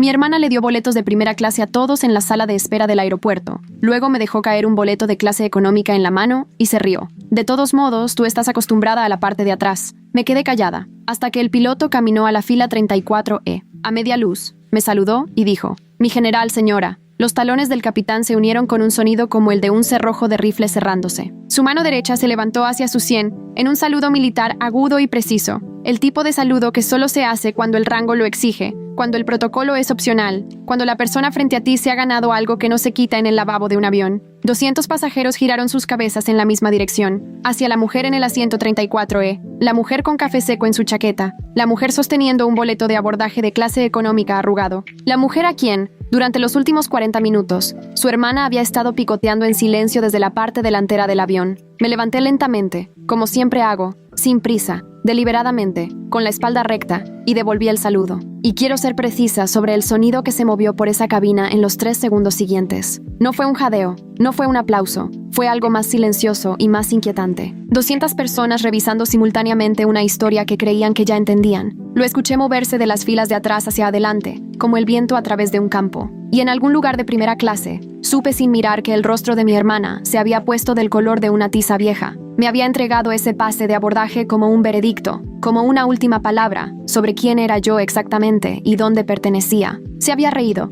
Mi hermana le dio boletos de primera clase a todos en la sala de espera del aeropuerto. Luego me dejó caer un boleto de clase económica en la mano y se rió. De todos modos, tú estás acostumbrada a la parte de atrás. Me quedé callada, hasta que el piloto caminó a la fila 34E. A media luz, me saludó y dijo: «Mi general, señora». Los talones del capitán se unieron con un sonido como el de un cerrojo de rifle cerrándose. Su mano derecha se levantó hacia su sien, en un saludo militar agudo y preciso. El tipo de saludo que solo se hace cuando el rango lo exige, cuando el protocolo es opcional, cuando la persona frente a ti se ha ganado algo que no se quita en el lavabo de un avión. 200 pasajeros giraron sus cabezas en la misma dirección, hacia la mujer en el asiento 34E, la mujer con café seco en su chaqueta, la mujer sosteniendo un boleto de abordaje de clase económica arrugado, la mujer a quien, durante los últimos 40 minutos, su hermana había estado picoteando en silencio desde la parte delantera del avión. Me levanté lentamente, como siempre hago, sin prisa, deliberadamente, con la espalda recta, y devolví el saludo. Y quiero ser precisa sobre el sonido que se movió por esa cabina en los 3 segundos siguientes. No fue un jadeo, no fue un aplauso, fue algo más silencioso y más inquietante. 200 personas revisando simultáneamente una historia que creían que ya entendían. Lo escuché moverse de las filas de atrás hacia adelante, como el viento a través de un campo. Y en algún lugar de primera clase, supe sin mirar que el rostro de mi hermana se había puesto del color de una tiza vieja. Me había entregado ese pase de abordaje como un veredicto, como una última palabra sobre quién era yo exactamente y dónde pertenecía. Se había reído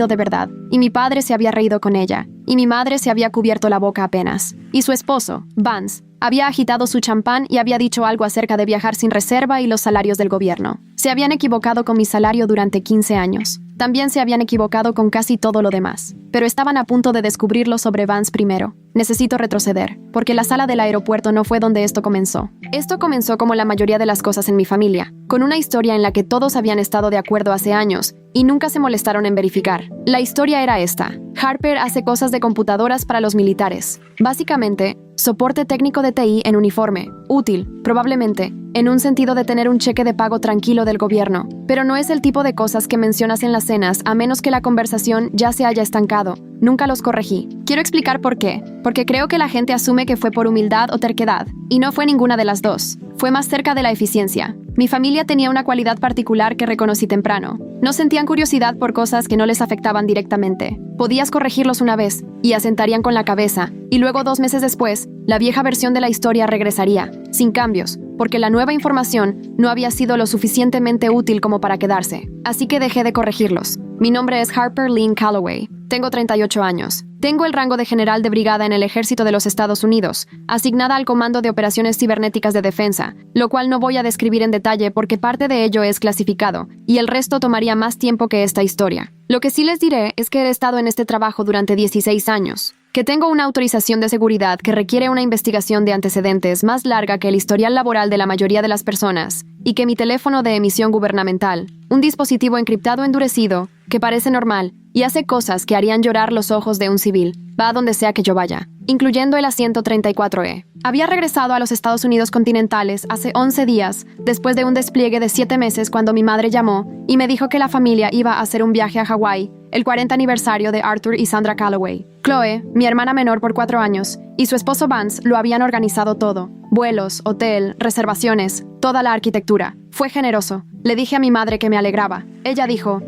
de verdad, y mi padre se había reído con ella, y mi madre se había cubierto la boca apenas. Y su esposo, Vance, había agitado su champán y había dicho algo acerca de viajar sin reserva y los salarios del gobierno. Se habían equivocado con mi salario durante 15 años. También se habían equivocado con casi todo lo demás, pero estaban a punto de descubrirlo sobre Vance primero. Necesito retroceder, porque la sala del aeropuerto no fue donde esto comenzó. Esto comenzó como la mayoría de las cosas en mi familia, con una historia en la que todos habían estado de acuerdo hace años y nunca se molestaron en verificar. La historia era esta: Harper hace cosas de computadoras para los militares. Básicamente, soporte técnico de TI en uniforme, útil, probablemente, en un sentido de tener un cheque de pago tranquilo del gobierno, pero no es el tipo de cosas que mencionas en las cenas a menos que la conversación ya se haya estancado. Nunca los corregí. Quiero explicar por qué. Porque creo que la gente asume que fue por humildad o terquedad, y no fue ninguna de las dos. Fue más cerca de la eficiencia. Mi familia tenía una cualidad particular que reconocí temprano. No sentían curiosidad por cosas que no les afectaban directamente. Podías corregirlos una vez, y asentarían con la cabeza, y luego 2 meses después, la vieja versión de la historia regresaría, sin cambios, porque la nueva información no había sido lo suficientemente útil como para quedarse. Así que dejé de corregirlos. Mi nombre es Harper Lynn Calloway. Tengo 38 años. Tengo el rango de general de brigada en el Ejército de los Estados Unidos, asignada al Comando de Operaciones Cibernéticas de Defensa, lo cual no voy a describir en detalle porque parte de ello es clasificado, y el resto tomaría más tiempo que esta historia. Lo que sí les diré es que he estado en este trabajo durante 16 años, que tengo una autorización de seguridad que requiere una investigación de antecedentes más larga que el historial laboral de la mayoría de las personas, y que mi teléfono de emisión gubernamental, un dispositivo encriptado endurecido, que parece normal, y hace cosas que harían llorar los ojos de un civil, va a donde sea que yo vaya, incluyendo el asiento 34E. Había regresado a los Estados Unidos continentales hace 11 días, después de un despliegue de 7 meses cuando mi madre llamó y me dijo que la familia iba a hacer un viaje a Hawái, el 40 aniversario de Arthur y Sandra Calloway. Chloe, mi hermana menor por 4 años, y su esposo Vance lo habían organizado todo. Vuelos, hotel, reservaciones, toda la arquitectura. Fue generoso. Le dije a mi madre que me alegraba. Ella dijo: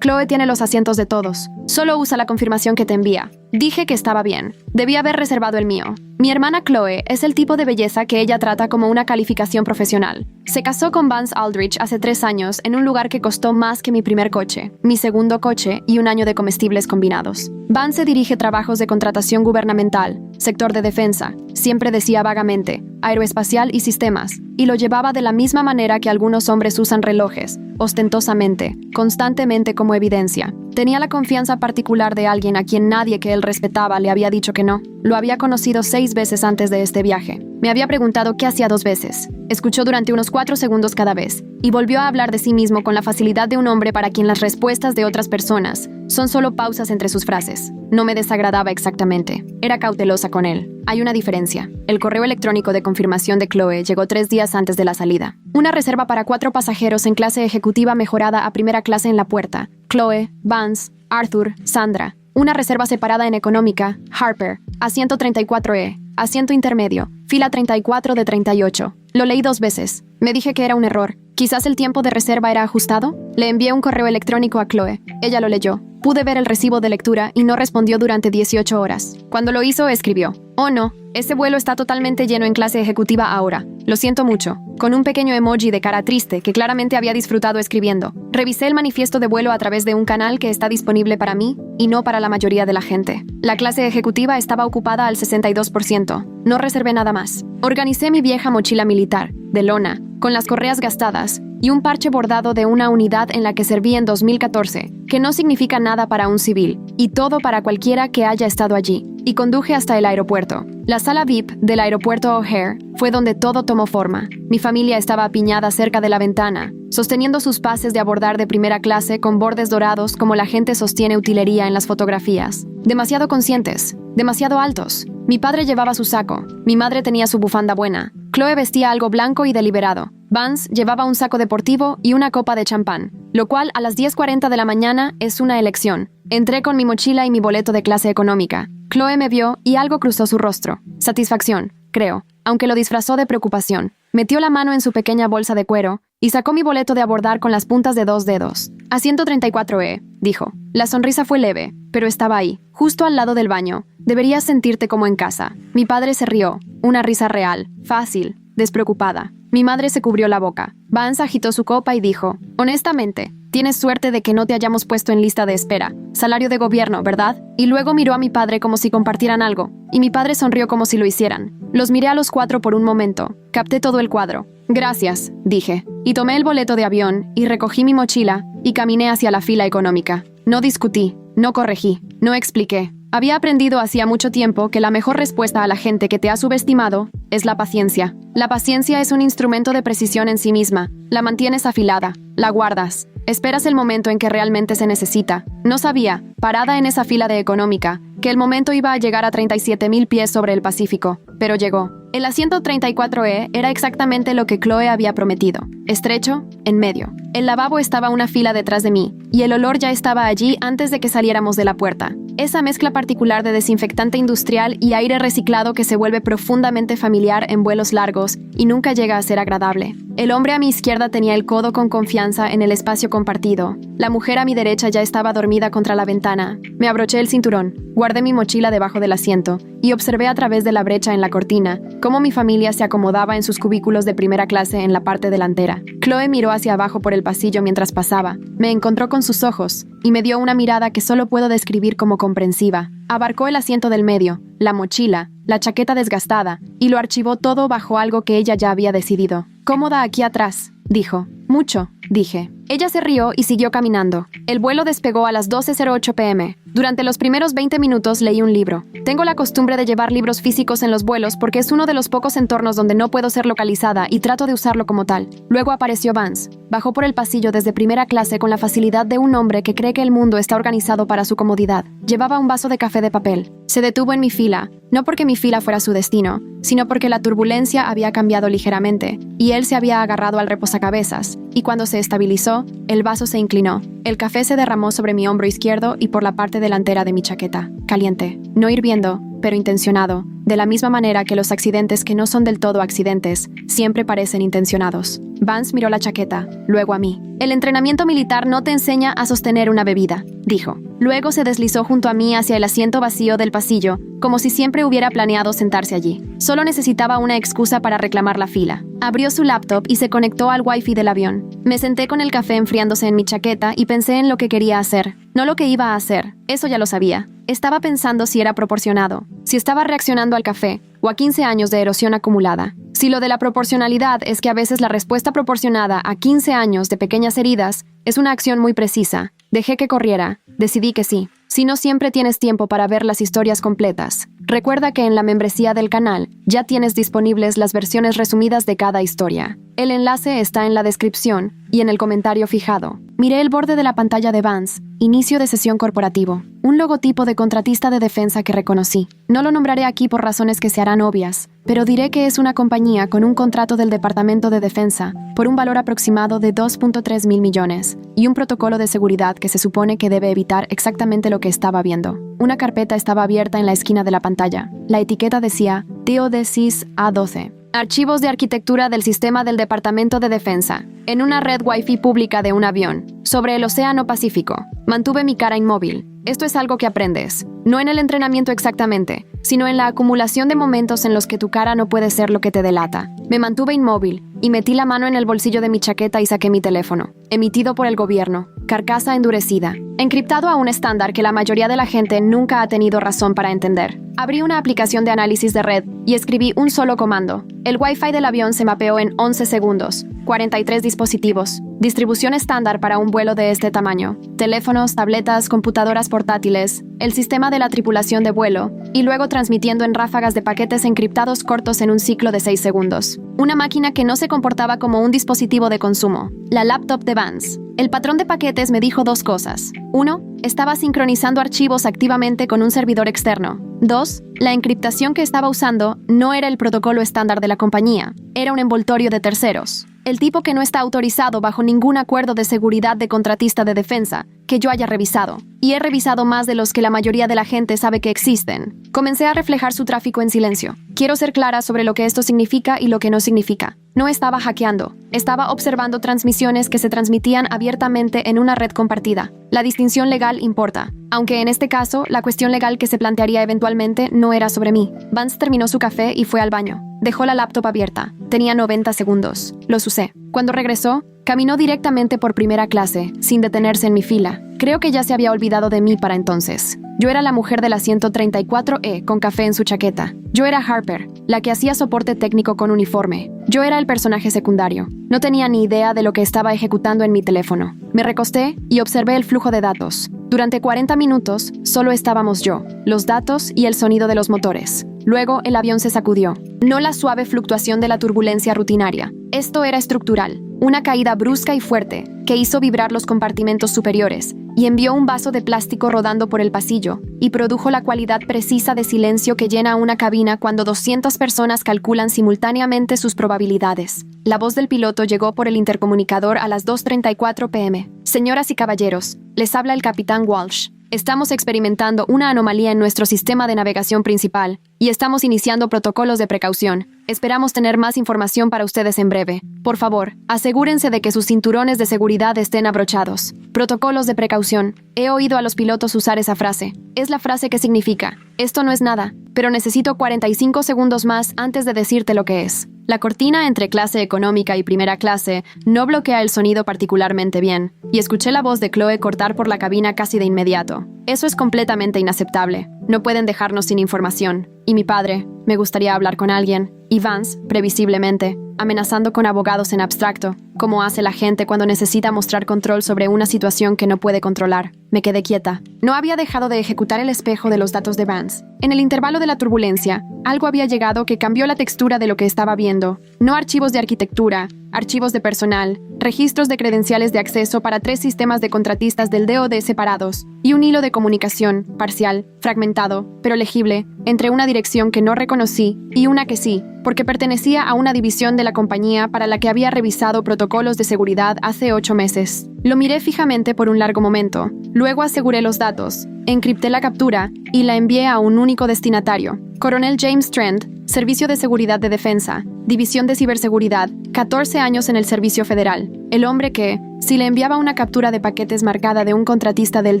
Chloe tiene los asientos de todos. Solo usa la confirmación que te envía. Dije que estaba bien. Debía haber reservado el mío. Mi hermana Chloe es el tipo de belleza que ella trata como una calificación profesional. Se casó con Vance Aldrich hace 3 años en un lugar que costó más que mi primer coche, mi segundo coche y un año de comestibles combinados. Vance dirige trabajos de contratación gubernamental, sector de defensa, siempre decía vagamente, aeroespacial y sistemas, y lo llevaba de la misma manera que algunos hombres usan relojes, ostentosamente, constantemente como evidencia. Tenía la confianza particular de alguien a quien nadie que él respetaba le había dicho que no. Lo había conocido 6 veces antes de este viaje. Me había preguntado qué hacía 2 veces. Escuchó durante unos 4 segundos cada vez, y volvió a hablar de sí mismo con la facilidad de un hombre para quien las respuestas de otras personas son solo pausas entre sus frases. No me desagradaba exactamente. Era cautelosa con él. Hay una diferencia. El correo electrónico de confirmación de Chloe llegó 3 días antes de la salida. Una reserva para 4 pasajeros en clase ejecutiva mejorada a primera clase en la puerta. Chloe, Vance, Arthur, Sandra. Una reserva separada en económica, Harper, asiento 34E, asiento intermedio, fila 34 de 38. Lo leí 2 veces. Me dije que era un error. ¿Quizás el tiempo de reserva era ajustado? Le envié un correo electrónico a Chloe. Ella lo leyó. Pude ver el recibo de lectura y no respondió durante 18 horas. Cuando lo hizo, escribió: «Oh no, ese vuelo está totalmente lleno en clase ejecutiva ahora. Lo siento mucho», con un pequeño emoji de cara triste que claramente había disfrutado escribiendo. Revisé el manifiesto de vuelo a través de un canal que está disponible para mí y no para la mayoría de la gente. La clase ejecutiva estaba ocupada al 62%. No reservé nada más. Organicé mi vieja mochila militar, de lona, con las correas gastadas, y un parche bordado de una unidad en la que serví en 2014, que no significa nada para un civil, y todo para cualquiera que haya estado allí, y conduje hasta el aeropuerto. La sala VIP del aeropuerto O'Hare fue donde todo tomó forma. Mi familia estaba apiñada cerca de la ventana, sosteniendo sus pases de abordar de primera clase con bordes dorados como la gente sostiene utilería en las fotografías. Demasiado conscientes, demasiado altos. Mi padre llevaba su saco, mi madre tenía su bufanda buena. Chloe vestía algo blanco y deliberado. Vance llevaba un saco deportivo y una copa de champán, lo cual a las 10:40 de la mañana es una elección. Entré con mi mochila y mi boleto de clase económica. Chloe me vio y algo cruzó su rostro. Satisfacción, creo, aunque lo disfrazó de preocupación. Metió la mano en su pequeña bolsa de cuero y sacó mi boleto de abordar con las puntas de 2 dedos. «Asiento 34E», dijo. La sonrisa fue leve, pero estaba ahí, justo al lado del baño. «Deberías sentirte como en casa». Mi padre se rió, una risa real, fácil, despreocupada. Mi madre se cubrió la boca. Vance agitó su copa y dijo: «Honestamente, tienes suerte de que no te hayamos puesto en lista de espera. Salario de gobierno, ¿verdad?». Y luego miró a mi padre como si compartieran algo, y mi padre sonrió como si lo hicieran. Los miré a los 4 por un momento. Capté todo el cuadro. «Gracias», dije, y tomé el boleto de avión y recogí mi mochila y caminé hacia la fila económica. No discutí, no corregí, no expliqué. Había aprendido hacía mucho tiempo que la mejor respuesta a la gente que te ha subestimado es la paciencia. La paciencia es un instrumento de precisión en sí misma. La mantienes afilada, la guardas, esperas el momento en que realmente se necesita. No sabía, parada en esa fila de económica, que el momento iba a llegar a 37,000 pies sobre el Pacífico, pero llegó. El asiento 34E era exactamente lo que Chloe había prometido. Estrecho, en medio. El lavabo estaba una fila detrás de mí, y el olor ya estaba allí antes de que saliéramos de la puerta. Esa mezcla particular de desinfectante industrial y aire reciclado que se vuelve profundamente familiar en vuelos largos y nunca llega a ser agradable. El hombre a mi izquierda tenía el codo con confianza en el espacio compartido. La mujer a mi derecha ya estaba dormida contra la ventana. Me abroché el cinturón, guardé mi mochila debajo del asiento y observé a través de la brecha en la cortina cómo mi familia se acomodaba en sus cubículos de primera clase en la parte delantera. Chloe miró hacia abajo por el pasillo mientras pasaba. Me encontró con sus ojos y me dio una mirada que solo puedo describir como comprensiva. Abarcó el asiento del medio, la mochila, la chaqueta desgastada, y lo archivó todo bajo algo que ella ya había decidido. «Cómoda aquí atrás», dijo. «Mucho», dije. Ella se rió y siguió caminando. El vuelo despegó a las 12:08 p.m. Durante los primeros 20 minutos leí un libro. Tengo la costumbre de llevar libros físicos en los vuelos porque es uno de los pocos entornos donde no puedo ser localizada y trato de usarlo como tal. Luego apareció Vance. Bajó por el pasillo desde primera clase con la facilidad de un hombre que cree que el mundo está organizado para su comodidad. Llevaba un vaso de café de papel. Se detuvo en mi fila, no porque mi fila fuera su destino, sino porque la turbulencia había cambiado ligeramente y él se había agarrado al reposacabezas, y cuando se estabilizó, el vaso se inclinó. El café se derramó sobre mi hombro izquierdo y por la parte delantera de mi chaqueta. Caliente, no hirviendo, pero intencionado, de la misma manera que los accidentes que no son del todo accidentes siempre parecen intencionados. Vance miró la chaqueta, luego a mí. «El entrenamiento militar no te enseña a sostener una bebida», dijo. Luego se deslizó junto a mí hacia el asiento vacío del pasillo, como si siempre hubiera planeado sentarse allí. Solo necesitaba una excusa para reclamar la fila. Abrió su laptop y se conectó al wifi del avión. Me senté con el café enfriándose en mi chaqueta y pensé en lo que quería hacer. No lo que iba a hacer, eso ya lo sabía. Estaba pensando si era proporcionado, si estaba reaccionando al café o a 15 años de erosión acumulada. Si lo de la proporcionalidad es que a veces la respuesta proporcionada a 15 años de pequeñas heridas es una acción muy precisa, dejé que corriera, decidí que sí. Si no siempre tienes tiempo para ver las historias completas, recuerda que en la membresía del canal ya tienes disponibles las versiones resumidas de cada historia. El enlace está en la descripción y en el comentario fijado. Miré el borde de la pantalla de Vance, inicio de sesión corporativo, un logotipo de contratista de defensa que reconocí. No lo nombraré aquí por razones que se harán obvias, pero diré que es una compañía con un contrato del Departamento de Defensa por un valor aproximado de 2.3 mil millones y un protocolo de seguridad que se supone que debe evitar exactamente lo que estaba viendo. Una carpeta estaba abierta en la esquina de la pantalla. La etiqueta decía DoD SIS A12. Archivos de arquitectura del sistema del Departamento de Defensa. En una red Wi-Fi pública de un avión. Sobre el Océano Pacífico. Mantuve mi cara inmóvil. Esto es algo que aprendes. No en el entrenamiento exactamente, sino en la acumulación de momentos en los que tu cara no puede ser lo que te delata. Me mantuve inmóvil y metí la mano en el bolsillo de mi chaqueta y saqué mi teléfono. Emitido por el gobierno. Carcasa endurecida. Encriptado a un estándar que la mayoría de la gente nunca ha tenido razón para entender. Abrí una aplicación de análisis de red y escribí un solo comando. El Wi-Fi del avión se mapeó en 11 segundos. 43 dispositivos. Distribución estándar para un vuelo de este tamaño. Teléfonos, tabletas, computadoras portátiles, el sistema de la tripulación de vuelo, y luego transmitiendo en ráfagas de paquetes encriptados cortos en un ciclo de 6 segundos. Una máquina que no se comportaba como un dispositivo de consumo. La laptop de Vance. El patrón de paquetes me dijo dos cosas. 1. Estaba sincronizando archivos activamente con un servidor externo. 2. La encriptación que estaba usando no era el protocolo estándar de la compañía, era un envoltorio de terceros. El tipo que no está autorizado bajo ningún acuerdo de seguridad de contratista de defensa que yo haya revisado. Y he revisado más de los que la mayoría de la gente sabe que existen. Comencé a reflejar su tráfico en silencio. Quiero ser clara sobre lo que esto significa y lo que no significa. No estaba hackeando. Estaba observando transmisiones que se transmitían abiertamente en una red compartida. La distinción legal importa. Aunque en este caso, la cuestión legal que se plantearía eventualmente no era sobre mí. Vance terminó su café y fue al baño. Dejó la laptop abierta. Tenía 90 segundos. Los usé. Cuando regresó, caminó directamente por primera clase, sin detenerse en mi fila. Creo que ya se había olvidado de mí para entonces. Yo era la mujer del asiento 34E con café en su chaqueta. Yo era Harper, la que hacía soporte técnico con uniforme. Yo era el personaje secundario. No tenía ni idea de lo que estaba ejecutando en mi teléfono. Me recosté y observé el flujo de datos. Durante 40 minutos, solo estábamos yo, los datos y el sonido de los motores. Luego, el avión se sacudió. No la suave fluctuación de la turbulencia rutinaria. Esto era estructural. Una caída brusca y fuerte, que hizo vibrar los compartimentos superiores, y envió un vaso de plástico rodando por el pasillo, y produjo la cualidad precisa de silencio que llena una cabina cuando 200 personas calculan simultáneamente sus probabilidades. La voz del piloto llegó por el intercomunicador a las 2:34 p.m. Señoras y caballeros, les habla el capitán Walsh. Estamos experimentando una anomalía en nuestro sistema de navegación principal y estamos iniciando protocolos de precaución. Esperamos tener más información para ustedes en breve. Por favor, asegúrense de que sus cinturones de seguridad estén abrochados. Protocolos de precaución. He oído a los pilotos usar esa frase. Es la frase que significa, esto no es nada, pero necesito 45 segundos más antes de decirte lo que es. La cortina entre clase económica y primera clase no bloquea el sonido particularmente bien, y escuché la voz de Chloe cortar por la cabina casi de inmediato. Eso es completamente inaceptable. No pueden dejarnos sin información. Y mi padre, me gustaría hablar con alguien. Y Vance, previsiblemente, amenazando con abogados en abstracto, como hace la gente cuando necesita mostrar control sobre una situación que no puede controlar. Me quedé quieta. No había dejado de ejecutar el espejo de los datos de Vance. En el intervalo de la turbulencia, algo había llegado que cambió la textura de lo que estaba viendo. No archivos de arquitectura, archivos de personal, registros de credenciales de acceso para 3 sistemas de contratistas del DoD separados, y un hilo de comunicación, parcial, fragmentado, pero legible, entre una dirección que no reconocí y una que sí, porque pertenecía a una división de la compañía para la que había revisado protocolos de seguridad hace 8 meses. Lo miré fijamente por un largo momento, luego aseguré los datos, encripté la captura y la envié a un único destinatario. Coronel James Trent, Servicio de Seguridad de Defensa, División de Ciberseguridad, 14 años en el Servicio Federal. El hombre que, si le enviaba una captura de paquetes marcada de un contratista del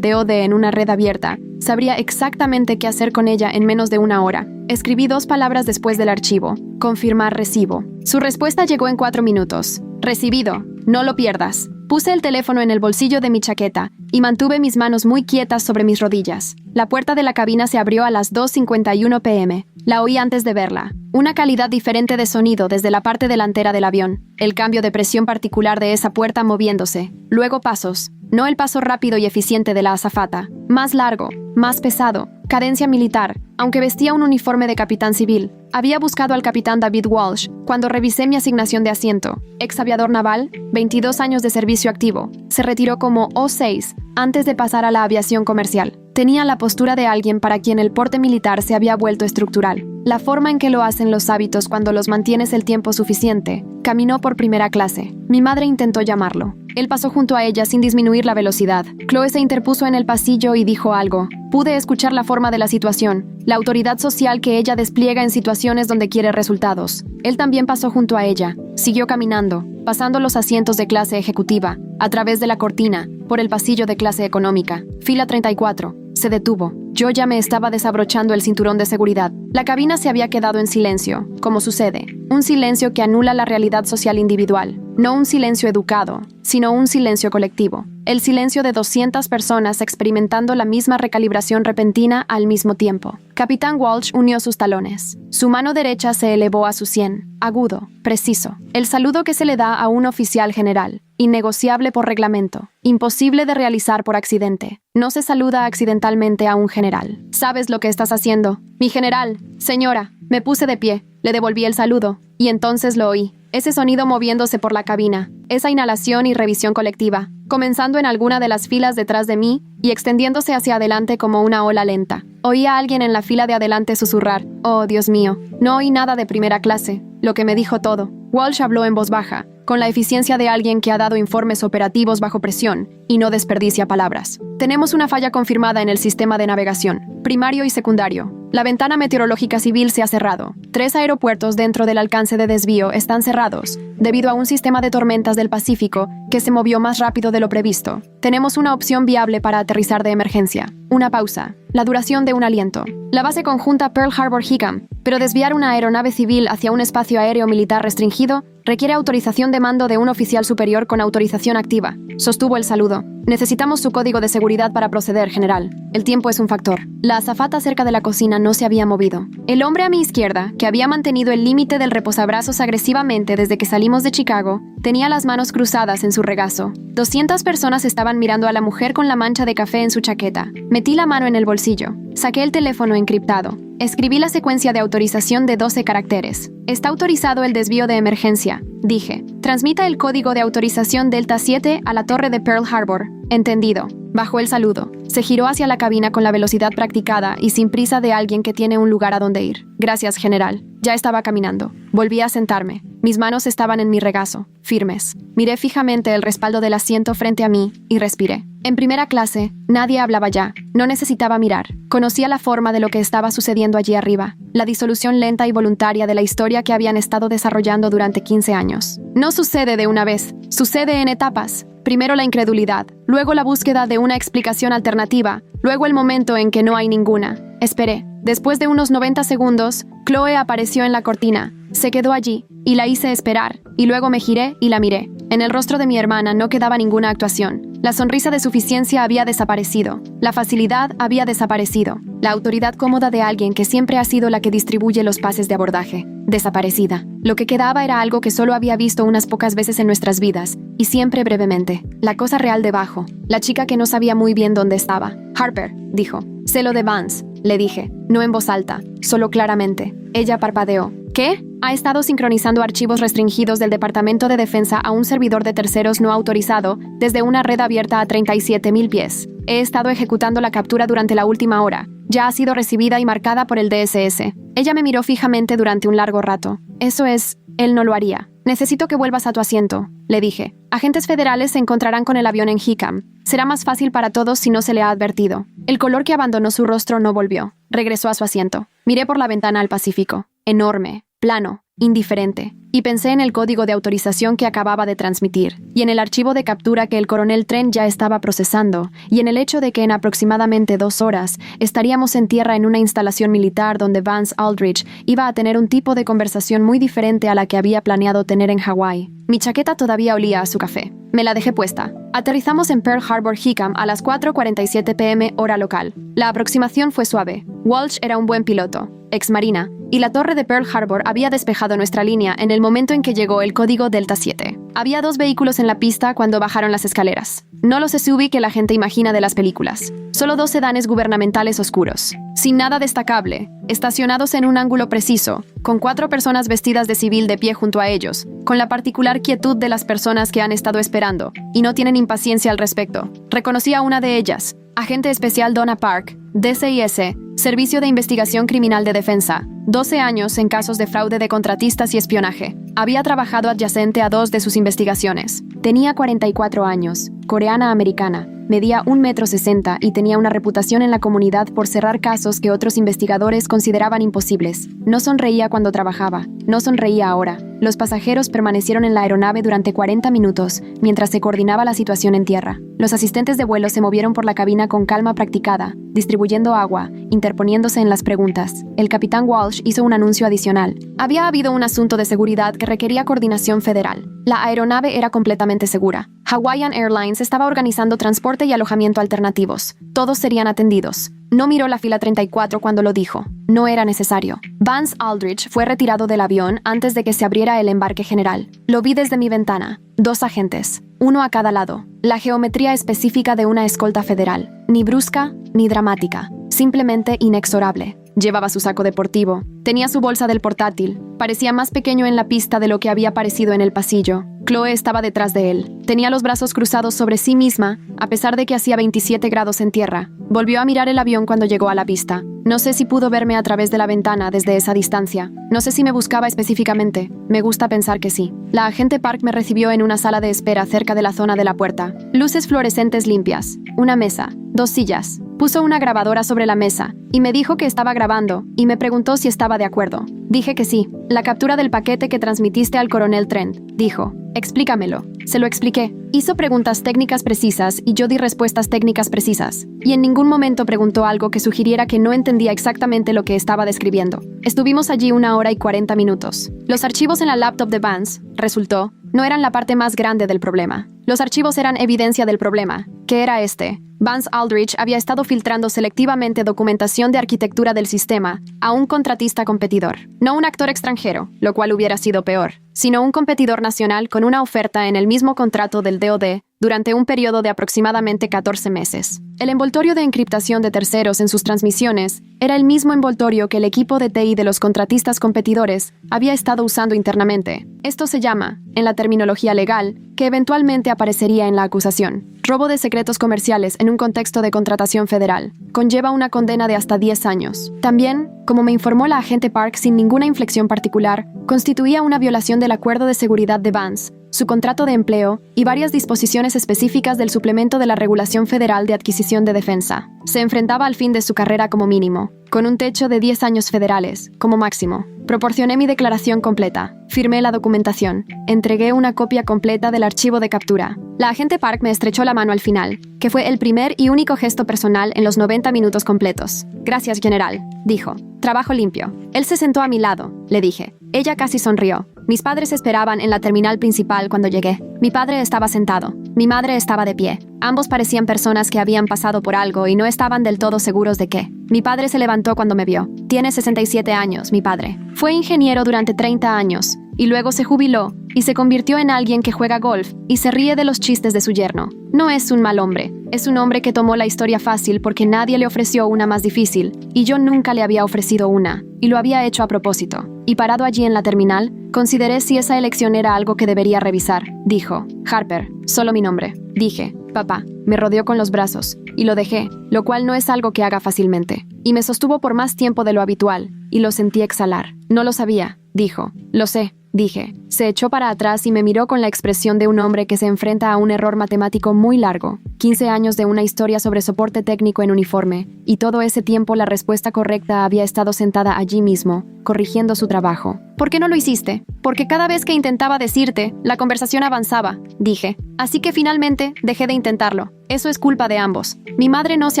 DoD en una red abierta, sabría exactamente qué hacer con ella en menos de una hora. Escribí 2 palabras después del archivo. Confirmar recibo. Su respuesta llegó en 4 minutos. Recibido. No lo pierdas. Puse el teléfono en el bolsillo de mi chaqueta y mantuve mis manos muy quietas sobre mis rodillas. La puerta de la cabina se abrió a las 2:51 p.m. La oí antes de verla. Una calidad diferente de sonido desde la parte delantera del avión. El cambio de presión particular de esa puerta moviéndose. Luego pasos. No el paso rápido y eficiente de la azafata. Más largo, más pesado. Cadencia militar, aunque vestía un uniforme de capitán civil. Había buscado al capitán David Walsh cuando revisé mi asignación de asiento. Ex aviador naval, 22 años de servicio activo. Se retiró como O6 antes de pasar a la aviación comercial. Tenía la postura de alguien para quien el porte militar se había vuelto estructural. La forma en que lo hacen los hábitos cuando los mantienes el tiempo suficiente. Caminó por primera clase. Mi madre intentó llamarlo. Él pasó junto a ella sin disminuir la velocidad. Chloe se interpuso en el pasillo y dijo algo. Pude escuchar la forma de la situación, la autoridad social que ella despliega en situaciones donde quiere resultados. Él también pasó junto a ella. Siguió caminando, pasando los asientos de clase ejecutiva, a través de la cortina, por el pasillo de clase económica. Fila 34. Se detuvo. Yo ya me estaba desabrochando el cinturón de seguridad. La cabina se había quedado en silencio, como sucede. Un silencio que anula la realidad social individual. No un silencio educado, sino un silencio colectivo. El silencio de 200 personas experimentando la misma recalibración repentina al mismo tiempo. Capitán Walsh unió sus talones. Su mano derecha se elevó a su sien, agudo, preciso. El saludo que se le da a un oficial general. Innegociable por reglamento. Imposible de realizar por accidente. No se saluda accidentalmente a un general. ¿Sabes lo que estás haciendo? Mi general, señora. Me puse de pie. Le devolví el saludo. Y entonces lo oí. Ese sonido moviéndose por la cabina. Esa inhalación y revisión colectiva. Comenzando en alguna de las filas detrás de mí y extendiéndose hacia adelante como una ola lenta. Oí a alguien en la fila de adelante susurrar. Oh, Dios mío. No oí nada de primera clase. Lo que me dijo todo. Walsh habló en voz baja, con la eficiencia de alguien que ha dado informes operativos bajo presión y no desperdicia palabras. Tenemos una falla confirmada en el sistema de navegación, primario y secundario. La ventana meteorológica civil se ha cerrado. 3 aeropuertos dentro del alcance de desvío están cerrados, debido a un sistema de tormentas del Pacífico que se movió más rápido de lo previsto. Tenemos una opción viable para aterrizar de emergencia. Una pausa. La duración de un aliento. La base conjunta Pearl Harbor-Hickam, pero desviar una aeronave civil hacia un espacio aéreo militar restringido requiere autorización de mando de un oficial superior con autorización activa. Sostuvo el saludo. Necesitamos su código de seguridad para proceder, general. El tiempo es un factor. La azafata cerca de la cocina no se había movido. El hombre a mi izquierda, que había mantenido el límite del reposabrazos agresivamente desde que salimos de Chicago, tenía las manos cruzadas en su regazo. 200 personas estaban mirando a la mujer con la mancha de café en su chaqueta. Metí la mano en el bolsillo. Saqué el teléfono encriptado. Escribí la secuencia de autorización de 12 caracteres. Está autorizado el desvío de emergencia, dije. Transmita el código de autorización Delta 7 a la torre de Pearl Harbor. Entendido. Bajó el saludo. Se giró hacia la cabina con la velocidad practicada y sin prisa de alguien que tiene un lugar a donde ir. Gracias, general. Ya estaba caminando. Volví a sentarme. Mis manos estaban en mi regazo, firmes. Miré fijamente el respaldo del asiento frente a mí y respiré. En primera clase, nadie hablaba ya. No necesitaba mirar. Conocía la forma de lo que estaba sucediendo allí arriba. La disolución lenta y voluntaria de la historia que habían estado desarrollando durante 15 años. No sucede de una vez. Sucede en etapas. Primero la incredulidad, luego la búsqueda de una explicación alternativa, luego el momento en que no hay ninguna. Esperé. Después de unos 90 segundos, Chloe apareció en la cortina. Se quedó allí, y la hice esperar, y luego me giré y la miré. En el rostro de mi hermana no quedaba ninguna actuación. La sonrisa de suficiencia había desaparecido. La facilidad había desaparecido. La autoridad cómoda de alguien que siempre ha sido la que distribuye los pases de abordaje. Desaparecida. Lo que quedaba era algo que solo había visto unas pocas veces en nuestras vidas, y siempre brevemente. La cosa real debajo. La chica que no sabía muy bien dónde estaba. Harper, dijo. Sé lo de Vance, le dije. No en voz alta, solo claramente. Ella parpadeó. ¿Qué? Ha estado sincronizando archivos restringidos del Departamento de Defensa a un servidor de terceros no autorizado desde una red abierta a 37.000 pies. He estado ejecutando la captura durante la última hora. Ya ha sido recibida y marcada por el DSS. Ella me miró fijamente durante un largo rato. Eso es, él no lo haría. Necesito que vuelvas a tu asiento, le dije. Agentes federales se encontrarán con el avión en Hickam. Será más fácil para todos si no se le ha advertido. El color que abandonó su rostro no volvió. Regresó a su asiento. Miré por la ventana al Pacífico. Enorme, plano, indiferente. Y pensé en el código de autorización que acababa de transmitir, y en el archivo de captura que el coronel Trent ya estaba procesando, y en el hecho de que en aproximadamente 2 horas estaríamos en tierra en una instalación militar donde Vance Aldrich iba a tener un tipo de conversación muy diferente a la que había planeado tener en Hawái. Mi chaqueta todavía olía a su café. Me la dejé puesta. Aterrizamos en Pearl Harbor Hickam a las 4:47 p.m. hora local. La aproximación fue suave. Walsh era un buen piloto, ex marina, y la torre de Pearl Harbor había despejado nuestra línea en el momento en que llegó el código Delta 7. Había 2 vehículos en la pista cuando bajaron las escaleras. No los SUV que la gente imagina de las películas. Solo 2 sedanes gubernamentales oscuros, sin nada destacable, estacionados en un ángulo preciso, con 4 personas vestidas de civil de pie junto a ellos, con la particular quietud de las personas que han estado esperando, y no tienen impaciencia al respecto. Reconocí a una de ellas, agente especial Donna Park, DCIS, Servicio de Investigación Criminal de Defensa, 12 años en casos de fraude de contratistas y espionaje. Había trabajado adyacente a 2 de sus investigaciones. Tenía 44 años, coreana-americana, medía 1,60 m y tenía una reputación en la comunidad por cerrar casos que otros investigadores consideraban imposibles. No sonreía cuando trabajaba, no sonreía ahora. Los pasajeros permanecieron en la aeronave durante 40 minutos, mientras se coordinaba la situación en tierra. Los asistentes de vuelo se movieron por la cabina con calma practicada, distribuyendo agua, interponiéndose en las preguntas. El capitán Walsh hizo un anuncio adicional. Había habido un asunto de seguridad que requería coordinación federal. La aeronave era completamente segura. Hawaiian Airlines estaba organizando transporte y alojamiento alternativos. Todos serían atendidos. No miró la fila 34 cuando lo dijo. No era necesario. Vance Aldrich fue retirado del avión antes de que se abriera el embarque general. Lo vi desde mi ventana. 2 agentes, uno a cada lado. La geometría específica de una escolta federal. Ni brusca, ni dramática. Simplemente inexorable. Llevaba su saco deportivo. Tenía su bolsa del portátil. Parecía más pequeño en la pista de lo que había parecido en el pasillo. Chloe estaba detrás de él. Tenía los brazos cruzados sobre sí misma, a pesar de que hacía 27 grados en tierra. Volvió a mirar el avión cuando llegó a la pista. No sé si pudo verme a través de la ventana desde esa distancia. No sé si me buscaba específicamente. Me gusta pensar que sí. La agente Park me recibió en una sala de espera cerca de la zona de la puerta. Luces fluorescentes limpias. Una mesa. 2 sillas. Puso una grabadora sobre la mesa y me dijo que estaba grabando y me preguntó si estaba de acuerdo. Dije que sí. La captura del paquete que transmitiste al coronel Trent, dijo. Explícamelo. Se lo expliqué. Hizo preguntas técnicas precisas y yo di respuestas técnicas precisas. Y en ningún momento preguntó algo que sugiriera que no entendía exactamente lo que estaba describiendo. Estuvimos allí 1 hora y 40 minutos. Los archivos en la laptop de Vance, resultó, no eran la parte más grande del problema. Los archivos eran evidencia del problema, que era este. Vance Aldrich había estado filtrando selectivamente documentación de arquitectura del sistema a un contratista competidor. No un actor extranjero, lo cual hubiera sido peor, sino un competidor nacional con una oferta en el mismo contrato del DoD durante un periodo de aproximadamente 14 meses. El envoltorio de encriptación de terceros en sus transmisiones era el mismo envoltorio que el equipo de TI de los contratistas competidores había estado usando internamente. Esto se llama, en la terminología legal, que eventualmente aparecería en la acusación. Robo de secretos comerciales en un contexto de contratación federal. Conlleva una condena de hasta 10 años. También, como me informó la agente Park sin ninguna inflexión particular, constituía una violación del acuerdo de seguridad de Vance, su contrato de empleo y varias disposiciones específicas del suplemento de la Regulación Federal de Adquisición de Defensa. Se enfrentaba al fin de su carrera como mínimo, con un techo de 10 años federales, como máximo. Proporcioné mi declaración completa, firmé la documentación, entregué una copia completa del archivo de captura. La agente Park me estrechó la mano al final, que fue el primer y único gesto personal en los 90 minutos completos. Gracias, general, dijo. Trabajo limpio. Él se sentó a mi lado, le dije. Ella casi sonrió. Mis padres esperaban en la terminal principal cuando llegué. Mi padre estaba sentado. Mi madre estaba de pie. Ambos parecían personas que habían pasado por algo y no estaban del todo seguros de qué. Mi padre se levantó cuando me vio. Tiene 67 años, mi padre. Fue ingeniero durante 30 años y luego se jubiló y se convirtió en alguien que juega golf y se ríe de los chistes de su yerno. No es un mal hombre. Es un hombre que tomó la historia fácil porque nadie le ofreció una más difícil y yo nunca le había ofrecido una y lo había hecho a propósito. Y parado allí en la terminal, consideré si esa elección era algo que debería revisar. Dijo, Harper, solo mi nombre. Dije, papá. Me rodeó con los brazos y lo dejé, lo cual no es algo que haga fácilmente. Y me sostuvo por más tiempo de lo habitual y lo sentí exhalar. No lo sabía, dijo. Lo sé, dije. Se echó para atrás y me miró con la expresión de un hombre que se enfrenta a un error matemático muy largo. 15 años de una historia sobre soporte técnico en uniforme, y todo ese tiempo la respuesta correcta había estado sentada allí mismo, corrigiendo su trabajo. ¿Por qué no lo hiciste? Porque cada vez que intentaba decirte, la conversación avanzaba, dije. Así que finalmente dejé de intentarlo. Eso es culpa de ambos. Mi madre no se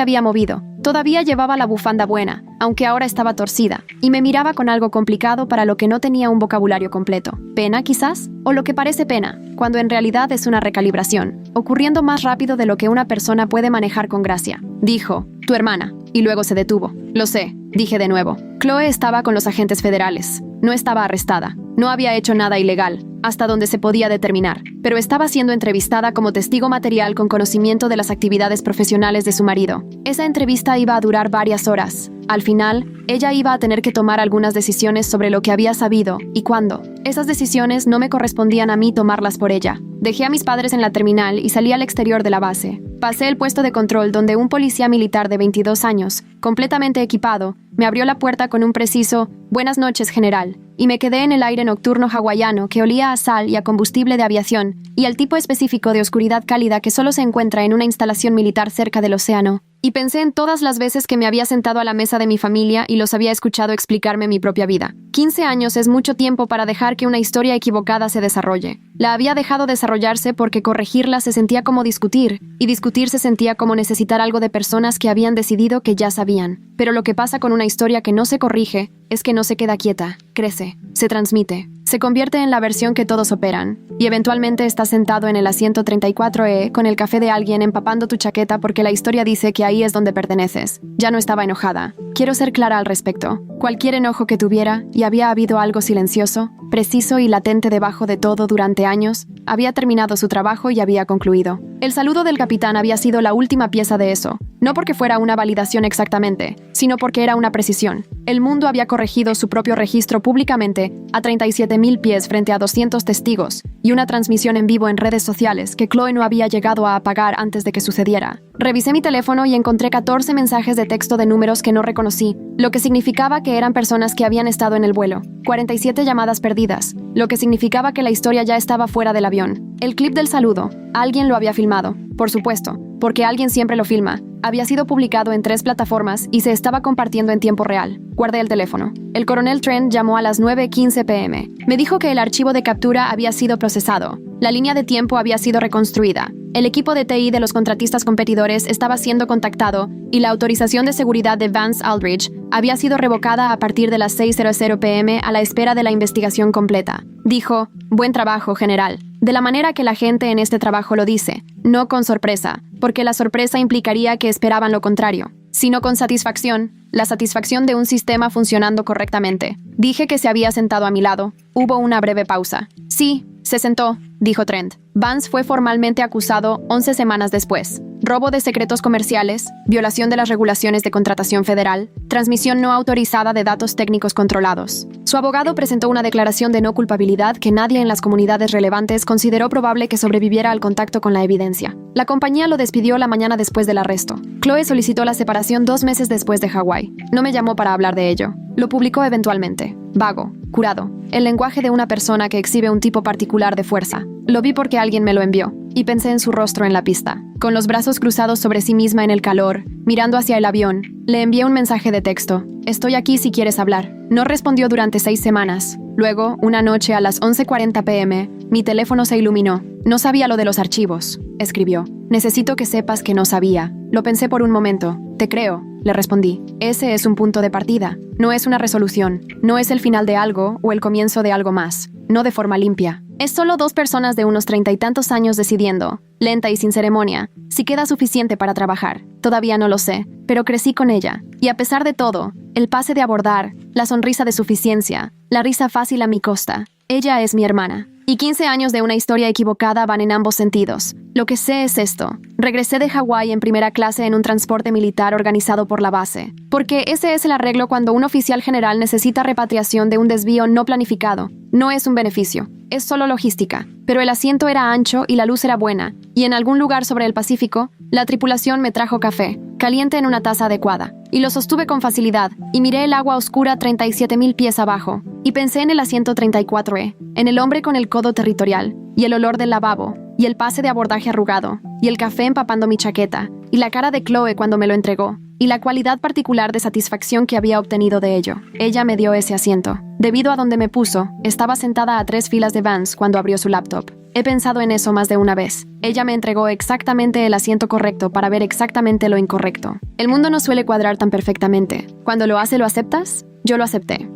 había movido. Todavía llevaba la bufanda buena, aunque ahora estaba torcida, y me miraba con algo complicado para lo que no tenía un vocabulario completo. ¿Pena, quizás? O lo que parece pena, cuando en realidad es una recalibración, ocurriendo más rápido de lo que una persona puede manejar con gracia. Dijo, tu hermana, y luego se detuvo. Lo sé, dije de nuevo. Chloe estaba con los agentes federales. No estaba arrestada. No había hecho nada ilegal, hasta donde se podía determinar, pero estaba siendo entrevistada como testigo material con conocimiento de las actividades profesionales de su marido. Esa entrevista iba a durar varias horas. Al final, ella iba a tener que tomar algunas decisiones sobre lo que había sabido y cuándo. Esas decisiones no me correspondían a mí tomarlas por ella. Dejé a mis padres en la terminal y salí al exterior de la base. Pasé el puesto de control donde un policía militar de 22 años, completamente equipado, me abrió la puerta con un preciso «Buenas noches, general», y me quedé en el aire nocturno hawaiano que olía a sal y a combustible de aviación, y al tipo específico de oscuridad cálida que solo se encuentra en una instalación militar cerca del océano. Y pensé en todas las veces que me había sentado a la mesa de mi familia y los había escuchado explicarme mi propia vida. 15 años es mucho tiempo para dejar que una historia equivocada se desarrolle. La había dejado desarrollarse porque corregirla se sentía como discutir, y discutir se sentía como necesitar algo de personas que habían decidido que ya sabían. Pero lo que pasa con una historia que no se corrige es que no se queda quieta, crece, se transmite, se convierte en la versión que todos operan, y eventualmente estás sentado en el asiento 34E con el café de alguien empapando tu chaqueta porque la historia dice que ahí es donde perteneces. Ya no estaba enojada. Quiero ser clara al respecto. Cualquier enojo que tuviera, y había habido algo silencioso, preciso y latente debajo de todo durante años, había terminado su trabajo y había concluido. El saludo del capitán había sido la última pieza de eso, no porque fuera una validación exactamente, sino porque era una precisión. El mundo había corregido su propio registro públicamente a 37,000 pies frente a 200 testigos y una transmisión en vivo en redes sociales que Chloe no había llegado a apagar antes de que sucediera. Revisé mi teléfono y encontré 14 mensajes de texto de números que no reconocí, lo que significaba que eran personas que habían estado en el vuelo. 47 llamadas perdidas, lo que significaba que la historia ya estaba fuera del avión. El clip del saludo, alguien lo había filmado, por supuesto, porque alguien siempre lo filma. Había sido publicado en 3 plataformas y se estaba compartiendo en tiempo real. Guardé el teléfono. El coronel Trent llamó a las 9:15 p.m. Me dijo que el archivo de captura había sido procesado. La línea de tiempo había sido reconstruida. El equipo de TI de los contratistas competidores estaba siendo contactado y la autorización de seguridad de Vance Aldridge había sido revocada a partir de las 6:00 p.m. a la espera de la investigación completa. Dijo, buen trabajo, general. De la manera que la gente en este trabajo lo dice, no con sorpresa, porque la sorpresa implicaría que esperaban lo contrario, sino con satisfacción, la satisfacción de un sistema funcionando correctamente. Dije que se había sentado a mi lado. Hubo una breve pausa. Sí, se sentó, dijo Trent. Vance fue formalmente acusado 11 semanas después. Robo de secretos comerciales, violación de las regulaciones de contratación federal, transmisión no autorizada de datos técnicos controlados. Su abogado presentó una declaración de no culpabilidad que nadie en las comunidades relevantes consideró probable que sobreviviera al contacto con la evidencia. La compañía lo despidió la mañana después del arresto. Chloe solicitó la separación 2 meses después de Hawái. No me llamó para hablar de ello. Lo publicó eventualmente. Vago, curado. El lenguaje de una persona que exhibe un tipo particular de fuerza. Lo vi porque alguien me lo envió, y pensé en su rostro en la pista. Con los brazos cruzados sobre sí misma en el calor, mirando hacia el avión, le envié un mensaje de texto. Estoy aquí si quieres hablar. No respondió durante 6 semanas. Luego, una noche a las 11:40 p.m., mi teléfono se iluminó. No sabía lo de los archivos, escribió. Necesito que sepas que no sabía. Lo pensé por un momento. Te creo, le respondí. Ese es un punto de partida. No es una resolución. No es el final de algo o el comienzo de algo más. No de forma limpia. Es solo 2 personas de unos 30 y tantos años decidiendo, lenta y sin ceremonia, si queda suficiente para trabajar. Todavía no lo sé, pero crecí con ella. Y a pesar de todo, el pase de abordar, la sonrisa de suficiencia, la risa fácil a mi costa. Ella es mi hermana. Y 15 años de una historia equivocada van en ambos sentidos. Lo que sé es esto. Regresé de Hawái en primera clase en un transporte militar organizado por la base. Porque ese es el arreglo cuando un oficial general necesita repatriación de un desvío no planificado. No es un beneficio. Es solo logística. Pero el asiento era ancho y la luz era buena. Y en algún lugar sobre el Pacífico, la tripulación me trajo café, caliente en una taza adecuada. Y lo sostuve con facilidad, y miré el agua oscura 37,000 pies abajo. Y pensé en el asiento 34E, en el hombre con el codo territorial, y el olor del lavabo, y el pase de abordaje arrugado, y el café empapando mi chaqueta, y la cara de Chloe cuando me lo entregó, y la cualidad particular de satisfacción que había obtenido de ello. Ella me dio ese asiento. Debido a donde me puso, estaba sentada a 3 filas de Vance cuando abrió su laptop. He pensado en eso más de una vez. Ella me entregó exactamente el asiento correcto para ver exactamente lo incorrecto. El mundo no suele cuadrar tan perfectamente. Cuando lo hace, ¿lo aceptas? Yo lo acepté.